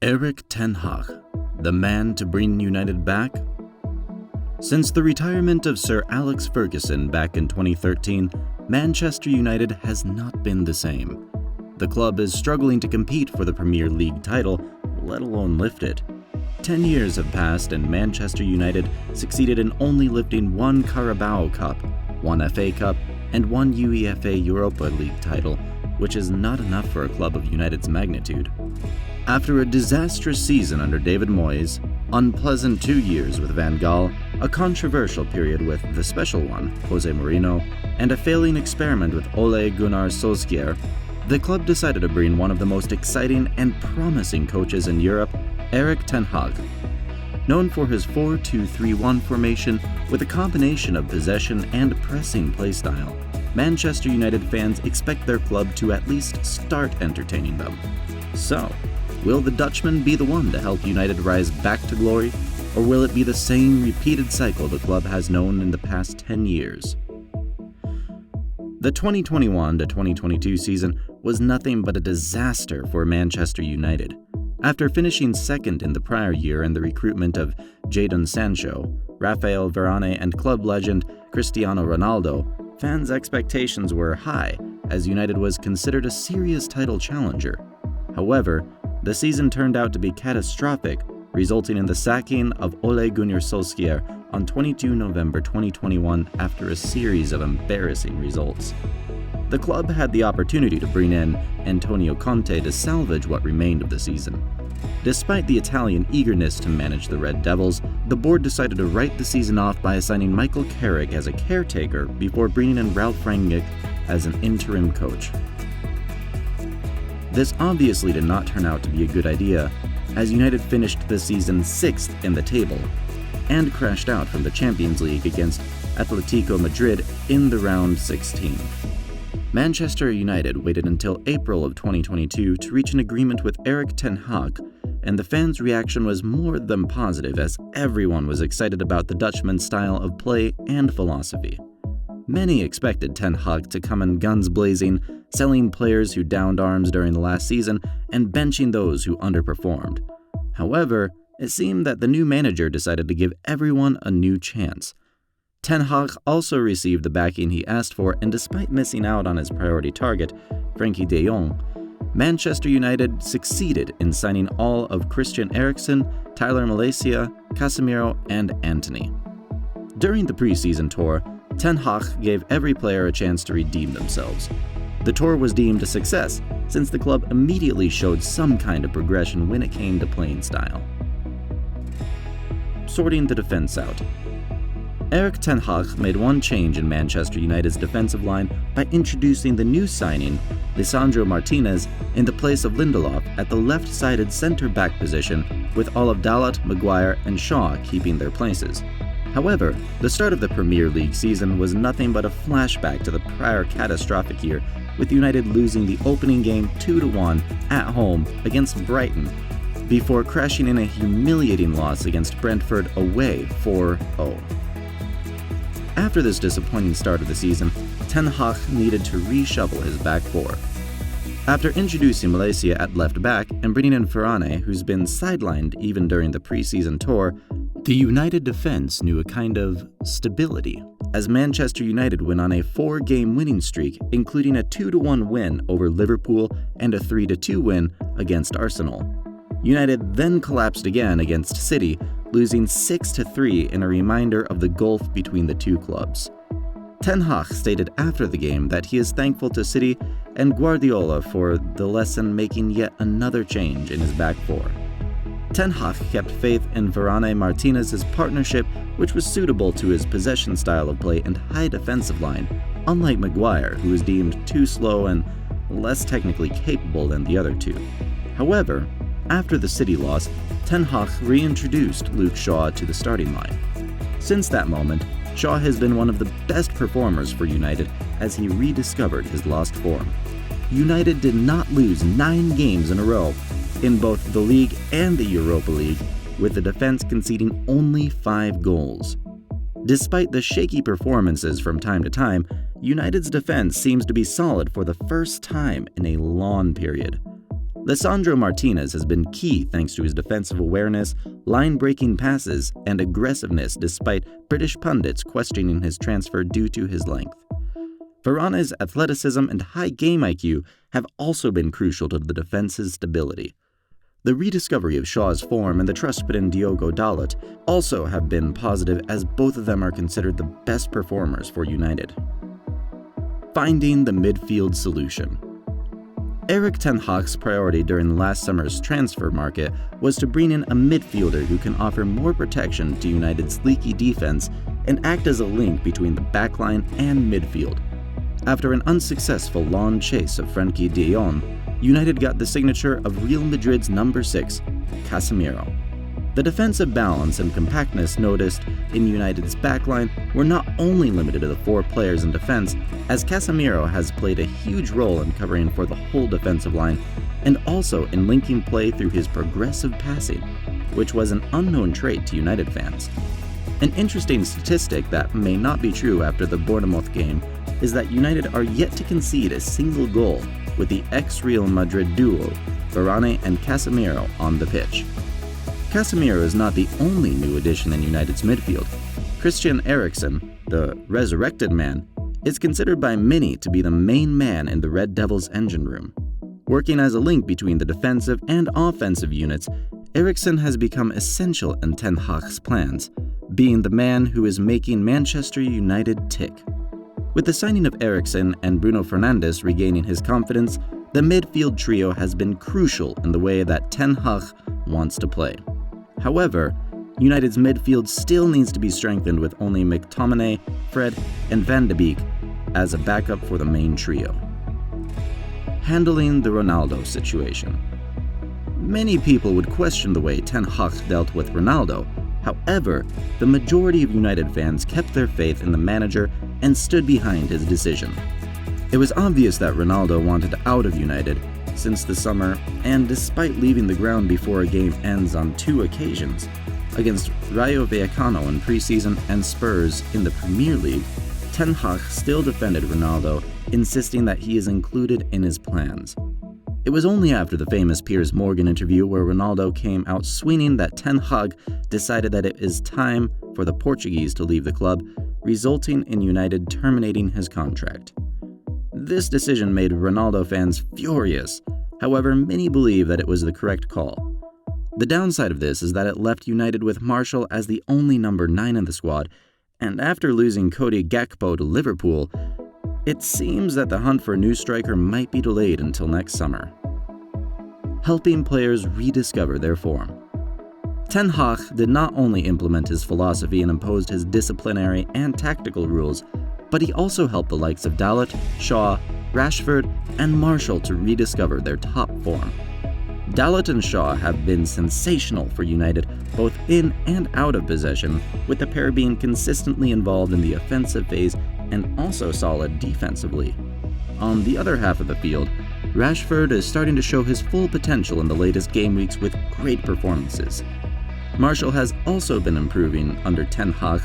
Erik Ten Hag, the man to bring United back? Since the retirement of Sir Alex Ferguson back in 2013, Manchester United has not been the same. The club is struggling to compete for the Premier League title, let alone lift it. 10 years have passed and Manchester United succeeded in only lifting one Carabao Cup, one FA Cup, and one UEFA Europa League title, which is not enough for a club of United's magnitude. After a disastrous season under David Moyes, unpleasant 2 years with Van Gaal, a controversial period with the special one, Jose Mourinho, and a failing experiment with Ole Gunnar Solskjaer, the club decided to bring one of the most exciting and promising coaches in Europe, Erik Ten Hag. Known for his 4-2-3-1 formation with a combination of possession and pressing playstyle, Manchester United fans expect their club to at least start entertaining them. So, will the Dutchman be the one to help United rise back to glory, or will it be the same repeated cycle the club has known in the past 10 years? The 2021-2022 season was nothing but a disaster for Manchester United. After finishing second in the prior year in the recruitment of Jadon Sancho, Rafael Varane, and club legend Cristiano Ronaldo, fans' expectations were high as United was considered a serious title challenger. However, the season turned out to be catastrophic, resulting in the sacking of Ole Gunnar Solskjaer on 22 November 2021 after a series of embarrassing results. The club had the opportunity to bring in Antonio Conte to salvage what remained of the season. Despite the Italian eagerness to manage the Red Devils, the board decided to write the season off by assigning Michael Carrick as a caretaker before bringing in Ralf Rangnick as an interim coach. This obviously did not turn out to be a good idea, as United finished the season 6th in the table and crashed out from the Champions League against Atletico Madrid in the round 16. Manchester United waited until April of 2022 to reach an agreement with Erik Ten Hag, and the fans' reaction was more than positive as everyone was excited about the Dutchman's style of play and philosophy. Many expected Ten Hag to come in guns blazing, selling players who downed arms during the last season and benching those who underperformed. However, it seemed that the new manager decided to give everyone a new chance. Ten Hag also received the backing he asked for, and despite missing out on his priority target, Frankie de Jong, Manchester United succeeded in signing all of Christian Eriksen, Tyler Malaysia, Casemiro, and Antony. During the preseason tour, Ten Hag gave every player a chance to redeem themselves. The tour was deemed a success since the club immediately showed some kind of progression when it came to playing style. Sorting the defense out. Erik Ten Hag made one change in Manchester United's defensive line by introducing the new signing, Lisandro Martinez, in the place of Lindelof at the left-sided centre-back position, with all of Dalot, Maguire, and Shaw keeping their places. However, the start of the Premier League season was nothing but a flashback to the prior catastrophic year, with United losing the opening game 2-1 at home against Brighton, before crashing in a humiliating loss against Brentford away 4-0. After this disappointing start of the season, Ten Hag needed to reshuffle his back four. After introducing Malaysia at left back and bringing in Varane, who's been sidelined even during the preseason tour, the United defense knew a kind of stability, as Manchester United went on a 4-game winning streak, including a 2-1 win over Liverpool and a 3-2 win against Arsenal. United then collapsed again against City, losing 6-3 in a reminder of the gulf between the two clubs. Ten Hag stated after the game that he is thankful to City and Guardiola for the lesson, making yet another change in his back four. Ten Hag kept faith in Varane Martinez's partnership, which was suitable to his possession style of play and high defensive line, unlike Maguire, who was deemed too slow and less technically capable than the other two. However, after the City loss, Ten Hag reintroduced Luke Shaw to the starting line. Since that moment, Shaw has been one of the best performers for United as he rediscovered his lost form. United did not lose 9 games in a row in both the league and the Europa League, with the defense conceding only 5 goals. Despite the shaky performances from time to time, United's defense seems to be solid for the first time in a long period. Lisandro Martinez has been key thanks to his defensive awareness, line-breaking passes, and aggressiveness despite British pundits questioning his transfer due to his length. Varane's athleticism and high game IQ have also been crucial to the defense's stability. The rediscovery of Shaw's form and the trust put in Diogo Dalot also have been positive, as both of them are considered the best performers for United. Finding the midfield solution. Erik Ten Hag's priority during last summer's transfer market was to bring in a midfielder who can offer more protection to United's leaky defense and act as a link between the backline and midfield. After an unsuccessful long chase of Frenkie de Jong, United got the signature of Real Madrid's number 6, Casemiro. The defensive balance and compactness noticed in United's backline were not only limited to the 4 players in defense, as Casemiro has played a huge role in covering for the whole defensive line, and also in linking play through his progressive passing, which was an unknown trait to United fans. An interesting statistic that may not be true after the Bournemouth game is that United are yet to concede a single goal with the ex-Real Madrid duo, Varane and Casemiro, on the pitch. Casemiro is not the only new addition in United's midfield. Christian Eriksen, the resurrected man, is considered by many to be the main man in the Red Devils' engine room. Working as a link between the defensive and offensive units, Eriksen has become essential in Ten Hag's plans, being the man who is making Manchester United tick. With the signing of Eriksen and Bruno Fernandes regaining his confidence, the midfield trio has been crucial in the way that Ten Hag wants to play. However, United's midfield still needs to be strengthened with only McTominay, Fred, and Van de Beek as a backup for the main trio. Handling the Ronaldo situation. Many people would question the way Ten Hag dealt with Ronaldo. However, the majority of United fans kept their faith in the manager and stood behind his decision. It was obvious that Ronaldo wanted out of United since the summer, and despite leaving the ground before a game ends on 2 occasions, against Rayo Vallecano in preseason and Spurs in the Premier League, Ten Hag still defended Ronaldo, insisting that he is included in his plans. It was only after the famous Piers Morgan interview where Ronaldo came out swinging that Ten Hag decided that it is time for the Portuguese to leave the club, resulting in United terminating his contract. This decision made Ronaldo fans furious. However, many believe that it was the correct call. The downside of this is that it left United with Martial as the only number 9 in the squad, and after losing Cody Gakpo to Liverpool, it seems that the hunt for a new striker might be delayed until next summer. Helping players rediscover their form. Ten Hag did not only implement his philosophy and imposed his disciplinary and tactical rules, but he also helped the likes of Dalot, Shaw, Rashford, and Martial to rediscover their top form. Dalot and Shaw have been sensational for United both in and out of possession, with the pair being consistently involved in the offensive phase and also solid defensively. On the other half of the field, Rashford is starting to show his full potential in the latest game weeks with great performances. Martial has also been improving under Ten Hag,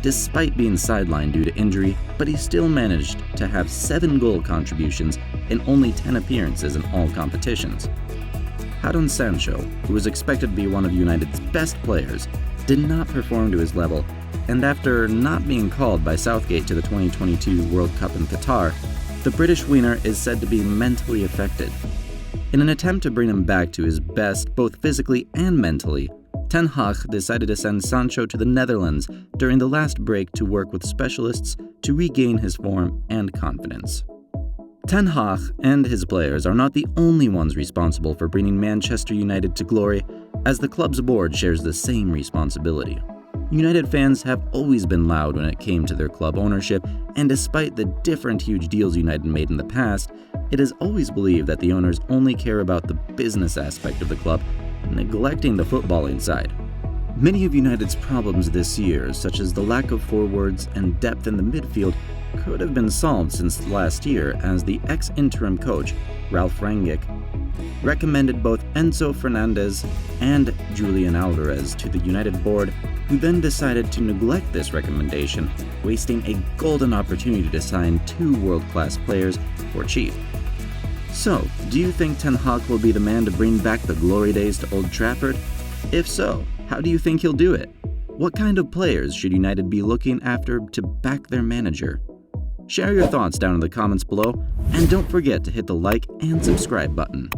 despite being sidelined due to injury, but he still managed to have 7 goal contributions in only 10 appearances in all competitions. Jadon Sancho, who was expected to be one of United's best players, did not perform to his level, and after not being called by Southgate to the 2022 World Cup in Qatar, the British winger is said to be mentally affected. In an attempt to bring him back to his best both physically and mentally, Ten Hag decided to send Sancho to the Netherlands during the last break to work with specialists to regain his form and confidence. Ten Hag and his players are not the only ones responsible for bringing Manchester United to glory, as the club's board shares the same responsibility. United fans have always been loud when it came to their club ownership, and despite the different huge deals United made in the past, it is always believed that the owners only care about the business aspect of the club, neglecting the footballing side. Many of United's problems this year, such as the lack of forwards and depth in the midfield, could have been solved since last year, as the ex-interim coach, Ralf Rangnick, recommended both Enzo Fernandez and Julian Alvarez to the United board, who then decided to neglect this recommendation, wasting a golden opportunity to sign 2 world-class players for cheap. So, do you think Ten Hag will be the man to bring back the glory days to Old Trafford? If so, how do you think he'll do it? What kind of players should United be looking after to back their manager? Share your thoughts down in the comments below, and don't forget to hit the like and subscribe button.